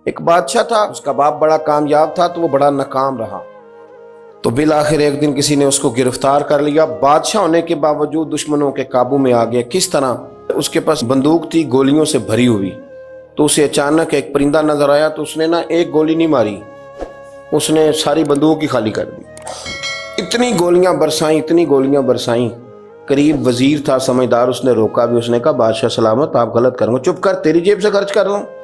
एक बादशाह था, उसका बाप बड़ा कामयाब था तो वो बड़ा नाकाम रहा। तो बिल आखिर एक दिन किसी ने उसको गिरफ्तार कर लिया। बादशाह होने के बावजूद दुश्मनों के काबू में आ गया। किस तरह? उसके पास बंदूक थी गोलियों से भरी हुई। तो उसे अचानक एक परिंदा नजर आया तो उसने ना एक गोली नहीं मारी, उसने सारी बंदूक ही खाली कर दी। इतनी गोलियां बरसाई, इतनी गोलियां बरसाई। करीब वजीर था समझदार, उसने रोका भी। उसने कहा बादशाह सलामत, आप गलत करेंगे, चुप कर, तेरी जेब से खर्च कर रहा हूँ।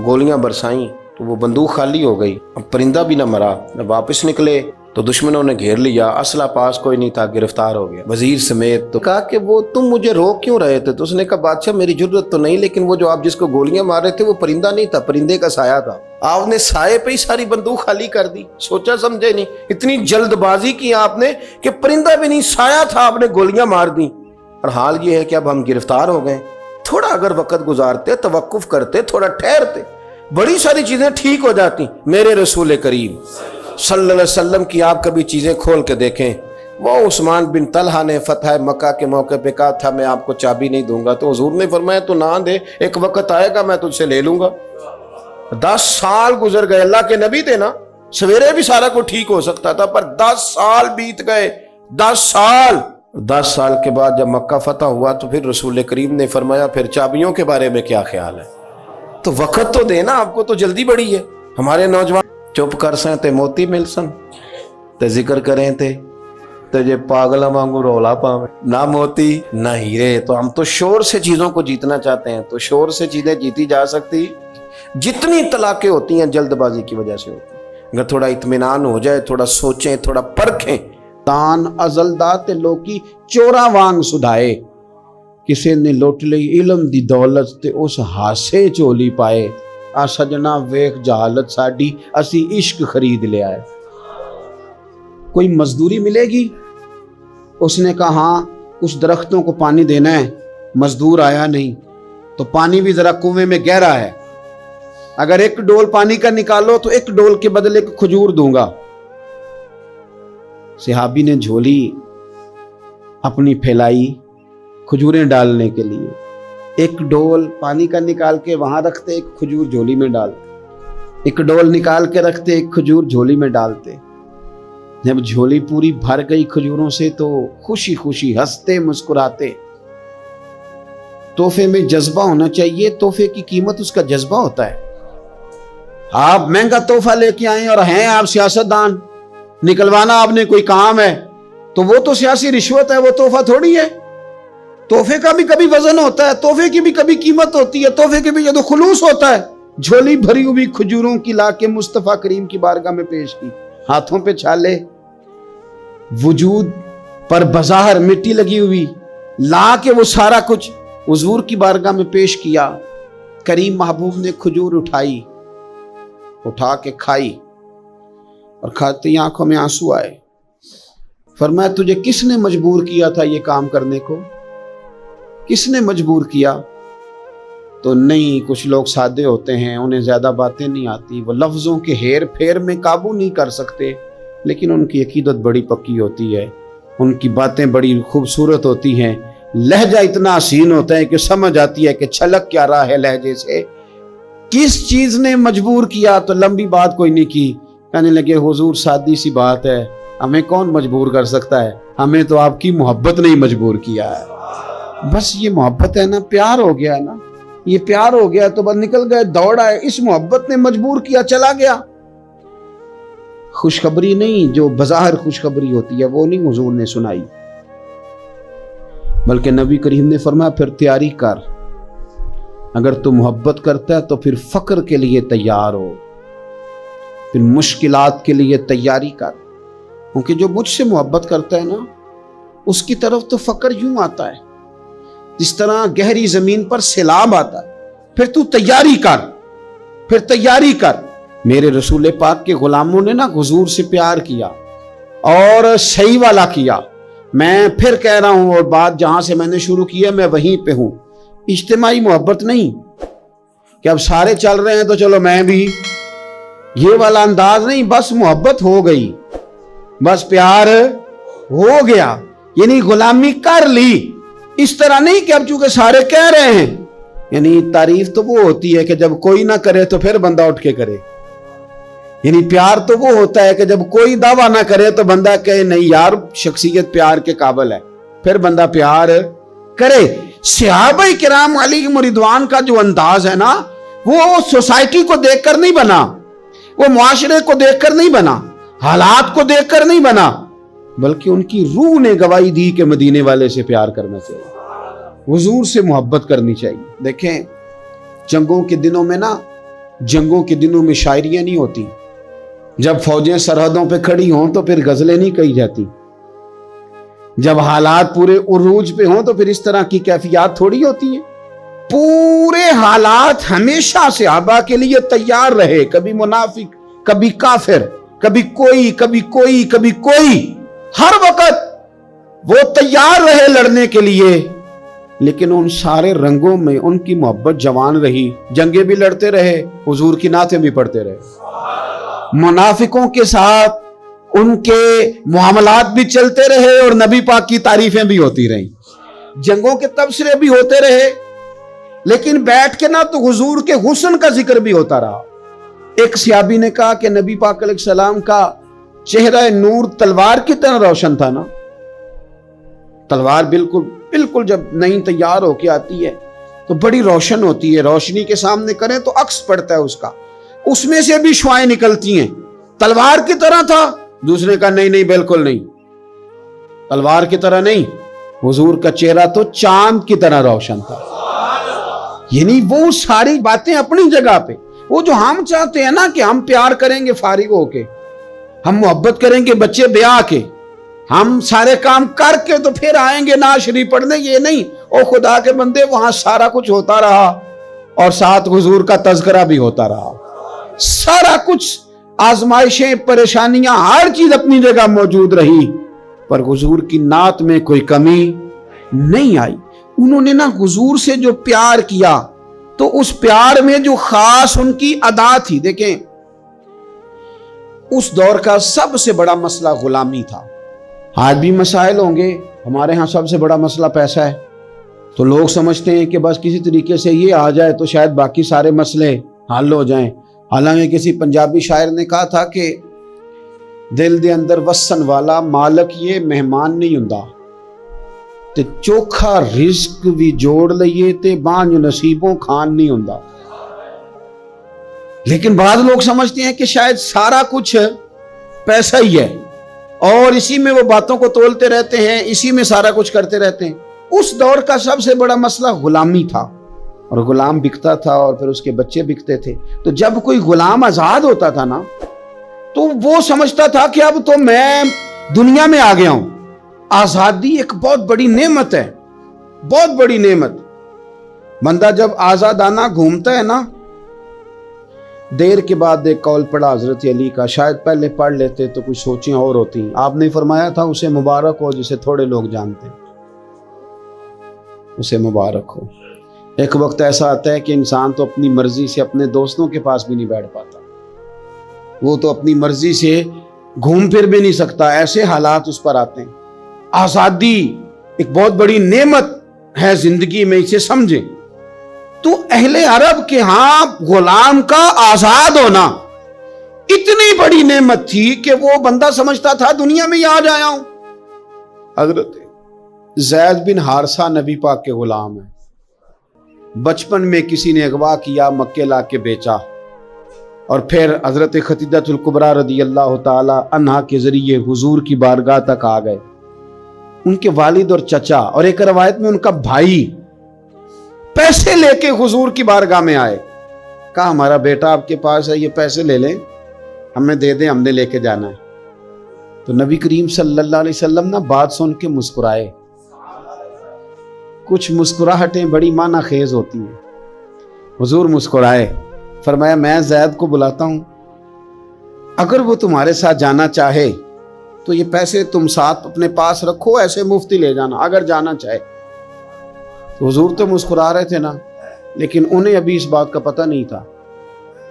गोलियां बरसाई तो वो बंदूक खाली हो गई। अब परिंदा भी ना मरा। जब वापस निकले तो दुश्मनों ने घेर लिया, असला पास कोई नहीं था, गिरफ्तार हो गया वजीर समेत। तो कहा कि वो तुम मुझे रोक क्यों रहे थे? तो उसने कहा बादशाह मेरी जरूरत तो नहीं, लेकिन वो जो आप जिसको गोलियां मार रहे थे वो परिंदा नहीं था, परिंदे का साया था। आपने साये पे ही सारी बंदूक खाली कर दी, सोचा समझे नहीं। इतनी जल्दबाजी की आपने कि परिंदा भी नहीं, साया था, आपने गोलियां मार दी। और हाल ये है कि अब हम गिरफ्तार हो गए। थोड़ा अगर वक्त गुजारते, तवक्कुफ करते, थोड़ा ठहरते, बड़ी सारी चीजें ठीक हो जाती। मेरे रसूल करीम सल्लल्लाहु अलैहि वसल्लम की आप कभी चीजें खोल के देखें। वो उस्मान बिन तलहा ने फतह मक्का के मौके पे कहा था मैं आपको चाबी नहीं दूंगा, तो हुजूर ने फरमाया तो ना दे, एक वक्त आएगा मैं तुझसे ले लूंगा। 10 साल गुजर गए, अल्लाह के नबी थे ना, सवेरे भी सारा कुछ ठीक हो सकता था, पर 10 साल बीत गए। 10 साल के बाद जब मक्का फतह हुआ तो फिर रसूल करीम ने फरमाया फिर चाबियों के बारे में क्या ख्याल है? तो वक्त तो देना, आपको तो जल्दी बड़ी है। हमारे नौजवान चुप कर सन ते मोती मिल सन, ते जिक्र करें ते जे पागल वांगू रौला पावे, ना मोती ना हीरे। तो हम तो शोर से चीजों को जीतना चाहते हैं, तो शोर से चीजें जीती जा सकती। जितनी तलाकें होती हैं जल्दबाजी की वजह से होती हैं। अगर थोड़ा इत्मीनान हो जाए, थोड़ा सोचें, थोड़ा परखें। तान अजलदा ते लोकी चोरा वांग सुधाए, किसी ने लुट ली इलम दी दौलत ते उस हासे झोली पाए। आ सजना वेख जहालत साडी, असी इश्क खरीद लिया है। कोई मजदूरी मिलेगी? उसने कहा हाँ, उस दरख्तों को पानी देना है। मजदूर आया नहीं, तो पानी भी जरा कुएं में गहरा है, अगर एक डोल पानी का निकालो तो एक डोल के बदले खजूर दूंगा। सहाबी ने झोली अपनी फैलाई खजूरें डालने के लिए। एक डोल पानी का निकाल के वहां रखते, एक खजूर झोली में डालते, एक डोल निकाल के रखते, एक खजूर झोली में डालते। जब झोली पूरी भर गई खजूरों से तो खुशी खुशी हंसते मुस्कुराते। तोहफे में जज्बा होना चाहिए, तोहफे की कीमत उसका जज्बा होता है। आप महंगा तोहफा लेके आए और हैं आप सियासतदान, निकलवाना आपने कोई काम है, तो वो तो सियासी रिश्वत है, वो तोहफा थोड़ी है। तोहफे का भी कभी वजन होता है, तोहफे की भी कभी कीमत होती है, तोहफे के भी जो खुलूस होता है। झोली भरी हुई खजूरों की लाके मुस्तफा करीम की बारगाह में पेश की, हाथों पे छाले, वजूद पर बज़ाहर मिट्टी लगी हुई, ला के वो सारा कुछ हुजूर की बारगाह में पेश किया। करीम महबूब ने खजूर उठाई, उठा के खाई और खाते ही आंखों में आंसू आए। फरमाया तुझे किसने मजबूर किया था ये काम करने को? किसने मजबूर किया? तो नहीं, कुछ लोग सादे होते हैं, उन्हें ज्यादा बातें नहीं आती, वो लफ्जों के हेर फेर में काबू नहीं कर सकते, लेकिन उनकी अकीदत बड़ी पक्की होती है, उनकी बातें बड़ी खूबसूरत होती हैं, लहजा इतना हसीन होता है कि समझ आती है कि छलक क्या रहा है लहजे से। किस चीज ने मजबूर किया? तो लंबी बात कोई नहीं की, कहने लगे हुजूर सादी सी बात है, हमें कौन मजबूर कर सकता है, हमें तो आपकी मोहब्बत ने ही मजबूर किया है। बस ये मोहब्बत है ना, प्यार हो गया है ना, ये प्यार हो गया तो बस निकल गए, दौड़ा है, इस मोहब्बत ने मजबूर किया, चला गया। खुशखबरी नहीं, जो बज़ाहिर खुशखबरी होती है वो नहीं हुजूर ने सुनाई, बल्कि नबी करीम ने फरमाया फिर तैयारी कर, अगर तू मोहब्बत करता है तो फिर फक्र के लिए तैयार हो, फिर मुश्किलात के लिए तैयारी कर। क्योंकि जो मुझसे मोहब्बत करता है ना, उसकी तरफ तो फक्र यूं आता है जिस तरह गहरी जमीन पर सैलाब आता है। फिर तू तैयारी कर, फिर तैयारी कर। मेरे रसूल पाक के गुलामों ने ना हुजूर से प्यार किया और सही वाला किया। मैं फिर कह रहा हूं, और बात जहां से मैंने शुरू की है मैं वहीं पे हूं। इज्तिमाई मोहब्बत नहीं कि अब सारे चल रहे हैं तो चलो मैं भी, ये वाला अंदाज नहीं। बस मोहब्बत हो गई, बस प्यार हो गया, यानी गुलामी कर ली। इस तरह नहीं कि अब चूंकि सारे कह रहे हैं यानी तारीफ तो वो होती है कि जब कोई ना करे तो फिर बंदा उठ के करे। यानी प्यार तो वो होता है कि जब कोई दावा ना करे तो बंदा कहे नहीं यार शख्सियत प्यार के काबिल है, फिर बंदा प्यार करे। सहाबाए किराम अलैहिम रिदवान का जो अंदाज है ना, वो सोसाइटी को देखकर नहीं बना, वो मुआशरे को देखकर नहीं बना, हालात को देखकर नहीं बना, बल्कि उनकी रूह ने गवाही दी कि मदीने वाले से प्यार करना चाहिए, हुजूर से मोहब्बत करनी चाहिए। देखें जंगों के दिनों में ना, जंगों के दिनों में शायरियां नहीं होती। जब फौजें सरहदों पे खड़ी हों तो फिर गजलें नहीं कही जाती। जब हालात पूरे उरूज पे हों तो फिर इस तरह की कैफियत थोड़ी होती है। पूरे हालात हमेशा सहाबा के लिए तैयार रहे, कभी मुनाफिक, कभी काफिर, कभी कोई, कभी कोई, कभी कोई, हर वक्त वो तैयार रहे लड़ने के लिए। लेकिन उन सारे रंगों में उनकी मोहब्बत जवान रही, जंगे भी लड़ते रहे, हुजूर की नातें भी पढ़ते रहे, मुनाफिकों के साथ उनके मुआमलात भी चलते रहे और नबी पाक की तारीफें भी होती रही, जंगों के तबसरे भी होते रहे, लेकिन बैठ के ना तो हुजूर के हुस्न का जिक्र भी होता रहा। एक सहाबी ने कहा कि नबी पाक अलैहिस्सलाम का चेहरा नूर तलवार की तरह रोशन था ना। तलवार बिल्कुल बिल्कुल जब नई तैयार होके आती है तो बड़ी रोशन होती है, रोशनी के सामने करें तो अक्स पड़ता है उसका, उसमें से भी शुआएं निकलती हैं। तलवार की तरह था। दूसरे का नहीं नहीं बिल्कुल नहीं, तलवार की तरह नहीं, हुजूर का चेहरा तो चांद की तरह रोशन था। यानी वो सारी बातें अपनी जगह पे, वो जो हम चाहते हैं ना कि हम प्यार करेंगे फारिग होके, हम मोहब्बत करेंगे बच्चे ब्याह के, हम सारे काम करके तो फिर आएंगे नाशरी पढ़ने, ये नहीं। ओ खुदा के बंदे, वहां सारा कुछ होता रहा और साथ हुजूर का तज़किरा भी होता रहा। सारा कुछ, आजमाइशें, परेशानियां, हर चीज अपनी जगह मौजूद रही, पर हुजूर की नात में कोई कमी नहीं आई। उन्होंने ना हुजूर से जो प्यार किया तो उस प्यार में जो खास उनकी अदा थी। देखें उस दौर का सबसे बड़ा मसला गुलामी था। आज भी मसाइल होंगे, हमारे यहाँ सबसे बड़ा मसला पैसा है, तो लोग समझते हैं कि बस किसी तरीके से ये आ जाए तो शायद बाकी सारे मसले हल हो जाएं। हालांकि किसी पंजाबी शायर ने कहा था कि दिल दे अंदर वसन वाला मालक ये मेहमान नहीं हुंदा, ते चोखा रिस्क भी जोड़ लइए ते बांझ नसीबों खान नहीं हुंदा। लेकिन बाद लोग समझते हैं कि शायद सारा कुछ पैसा ही है और इसी में वो बातों को तोलते रहते हैं, इसी में सारा कुछ करते रहते हैं। उस दौर का सबसे बड़ा मसला गुलामी था और गुलाम बिकता था और फिर उसके बच्चे बिकते थे। तो जब कोई गुलाम आजाद होता था ना, तो वो समझता था कि अब तो मैं दुनिया में आ गया हूं। आजादी एक बहुत बड़ी नेमत है, बहुत बड़ी नेमत। बंदा जब आजादाना घूमता है ना, देर के बाद एक कौल पड़ा हजरत अली का, शायद पहले पढ़ लेते तो कुछ सोचें और होती। आपने फरमाया था उसे मुबारक हो जिसे थोड़े लोग जानते, उसे मुबारक हो। एक वक्त ऐसा आता है कि इंसान तो अपनी मर्जी से अपने दोस्तों के पास भी नहीं बैठ पाता, वो तो अपनी मर्जी से घूम फिर भी नहीं सकता, ऐसे हालात उस पर आते हैं। आजादी एक बहुत बड़ी नेमत है जिंदगी में, इसे समझें। तो अहले अरब के यहां गुलाम का आजाद होना इतनी बड़ी नेमत थी कि वो बंदा समझता था दुनिया में ही आज आया हूं। हजरत ज़ैद बिन हारसा नबी पाक के गुलाम है। बचपन में किसी ने अगवा किया, मक्के ला के बेचा और फिर हजरत खतीजतुल कुबरा रदियल्लाहु ताला अन्हा के जरिए हुजूर की बारगाह तक आ गए। उनके वालिद और चचा और एक रवायत में उनका भाई पैसे लेके हुजूर की बारगाह में आए। कहा हमारा बेटा आपके पास है, ये पैसे ले लें, हमें दे दें, हमने लेके जाना है। तो नबी करीम सल्लल्लाहु अलैहि वसल्लम ना बात सुन के मुस्कुराए। कुछ मुस्कुराहटें बड़ी माना खेज होती हैं। हुजूर मुस्कुराए, फरमाया मैं ज़ैद को बुलाता हूं, अगर वो तुम्हारे साथ जाना चाहे तो ये पैसे तुम साथ अपने पास रखो, ऐसे मुफ्ती ले जाना अगर जाना चाहे। तो हुजूर तो मुस्कुरा रहे थे ना, लेकिन उन्हें अभी इस बात का पता नहीं था,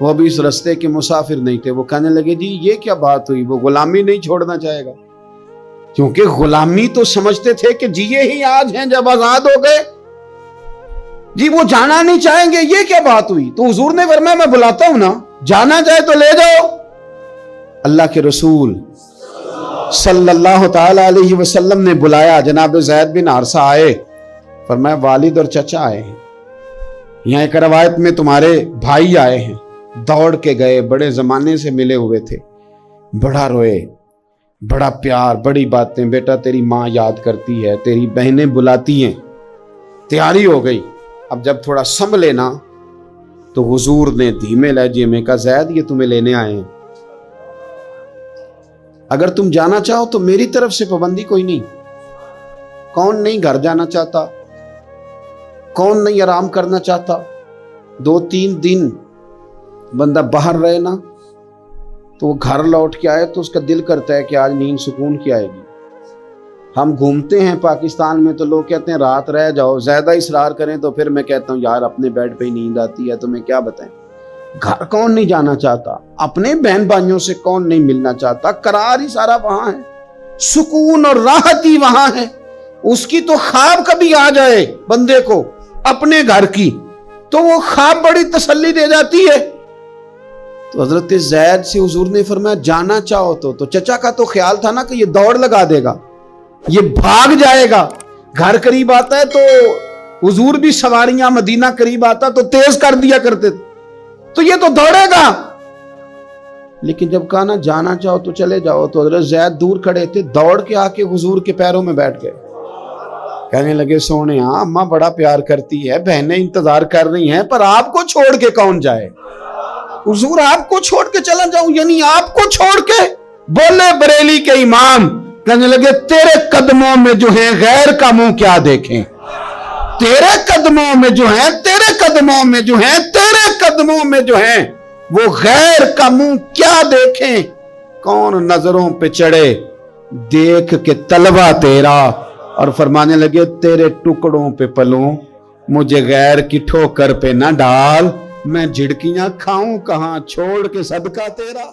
वो अभी इस रास्ते के मुसाफिर नहीं थे। वो कहने लगे जी ये क्या बात हुई, वो गुलामी नहीं छोड़ना चाहेगा, क्योंकि गुलामी तो समझते थे कि जिए ही आज हैं जब आजाद हो गए। जी वो जाना नहीं चाहेंगे, ये क्या बात हुई? तो हुजूर ने फरमाया मैं बुलाता हूं ना, जाना चाहे तो ले जाओ। अल्लाह के रसूल सल्लल्लाहु ताला अलैहि वसल्लम ने बुलाया, जनाब ज़ैद बिन हारिसा आए, फरमाया वालिद और चचा आए हैं। यहाँ एक रवायत में तुम्हारे भाई आए हैं, दौड़ के गए, बड़े जमाने से मिले हुए थे, बड़ा रोए, बड़ा प्यार, बड़ी बातें, बेटा तेरी माँ याद करती है, तेरी बहनें बुलाती हैं। तैयारी हो गई। अब जब थोड़ा संभले ना तो हुजूर ने धीमे लहजे में कहा ज़ैद ये तुम्हें लेने आए हैं, अगर तुम जाना चाहो तो मेरी तरफ से पाबंदी कोई नहीं। कौन नहीं घर जाना चाहता, कौन नहीं आराम करना चाहता? 2-3 दिन बंदा बाहर रहे ना तो वो घर लौट के आए तो उसका दिल करता है कि आज नींद सुकून की आएगी। हम घूमते हैं पाकिस्तान में तो लोग कहते हैं रात रह जाओ, ज्यादा इसरार करें तो फिर मैं कहता हूँ यार अपने बेड पे ही नींद आती है, तो मैं क्या बताएं। घर कौन नहीं जाना चाहता, अपने बहन भाइयों से कौन नहीं मिलना चाहता। करार ही सारा वहां है, सुकून और राहत ही वहां है। उसकी तो ख्वाब कभी आ जाए बंदे को अपने घर की, तो वो ख्वाब बड़ी तसल्ली दे जाती है। तो हजरत ज़ैद से हुजूर ने फरमाया जाना चाहो तो चचा का तो ख्याल था ना कि ये दौड़ लगा देगा, ये भाग जाएगा। घर करीब आता है तो हुजूर भी सवारियां, मदीना करीब आता तो तेज कर दिया करते, तो ये तो दौड़ेगा। लेकिन जब कहा ना जाना चाहो तो चले जाओ, तो हजरत ज़ैद दूर खड़े थे, दौड़ के आके हुजूर के पैरों में बैठ गए। कहने लगे सोने अम्मा बड़ा प्यार करती है, बहनें इंतजार कर रही हैं, पर आपको छोड़ के कौन जाए? हुजूर आपको छोड़ के चला जाऊं, यानी आपको छोड़ के? बोले बरेली के इमाम, कहने लगे तेरे कदमों में जो है गैर का मुंह क्या देखें, तेरे कदमों में जो है, तेरे कदमों में जो है, तेरे कदमों में जो है वो गैर का मुंह क्या देखें। कौन नजरों पे चढ़े देख के तलवा तेरा, और फरमाने लगे तेरे टुकड़ों पे पलूं, मुझे गैर की ठोकर पे ना डाल, मैं झिड़कियां खाऊं कहां छोड़ के सदका तेरा।